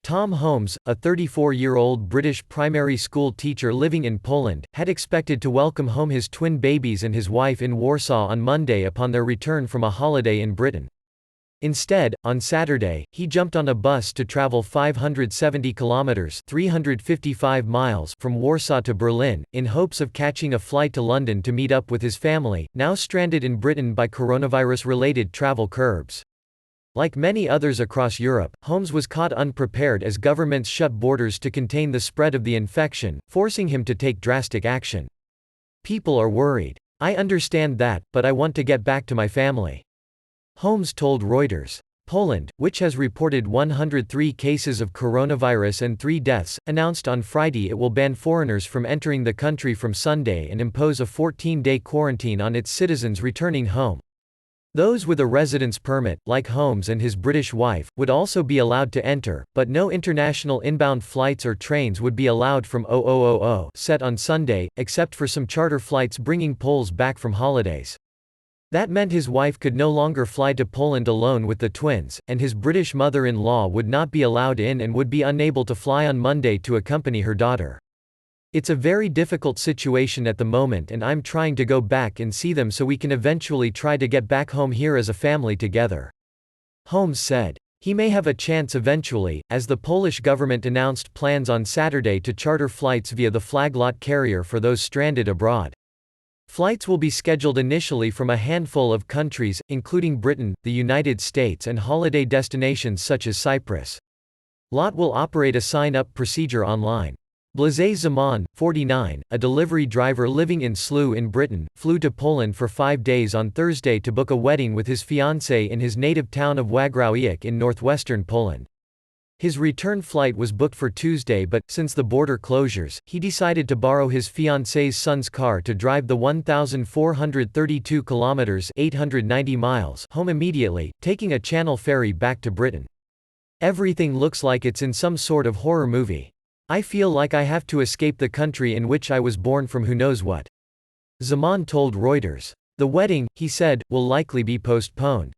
Tom Holmes, a 34-year-old British primary school teacher living in Poland, had expected to welcome home his twin babies and his wife in Warsaw on Monday upon their return from a holiday in Britain. Instead, on Saturday, he jumped on a bus to travel 570 kilometers (355 miles) from Warsaw to Berlin, in hopes of catching a flight to London to meet up with his family, now stranded in Britain by coronavirus-related travel curbs. Like many others across Europe, Holmes was caught unprepared as governments shut borders to contain the spread of the infection, forcing him to take drastic action. "People are worried. I understand that, but I want to get back to my family," Holmes told Reuters. Poland, which has reported 103 cases of coronavirus and 3 deaths, announced on Friday it will ban foreigners from entering the country from Sunday and impose a 14-day quarantine on its citizens returning home. Those with a residence permit, like Holmes and his British wife, would also be allowed to enter, but no international inbound flights or trains would be allowed from 0000 set on Sunday, except for some charter flights bringing Poles back from holidays. That meant his wife could no longer fly to Poland alone with the twins, and his British mother-in-law would not be allowed in and would be unable to fly on Monday to accompany her daughter. "It's a very difficult situation at the moment and I'm trying to go back and see them so we can eventually try to get back home here as a family together," Holmes said. He may have a chance eventually, as the Polish government announced plans on Saturday to charter flights via the flag-lot carrier for those stranded abroad. Flights will be scheduled initially from a handful of countries, including Britain, the United States and holiday destinations such as Cyprus. LOT will operate a sign-up procedure online. Blaise Zaman, 49, a delivery driver living in Slough in Britain, flew to Poland for 5 days on Thursday to book a wedding with his fiancée in his native town of Wągrowiec in northwestern Poland. His return flight was booked for Tuesday but, since the border closures, he decided to borrow his fiancée's son's car to drive the 1,432 kilometers (890 miles) home immediately, taking a Channel ferry back to Britain. "Everything looks like it's in some sort of horror movie. I feel like I have to escape the country in which I was born from who knows what," Zaman told Reuters. The wedding, he said, will likely be postponed.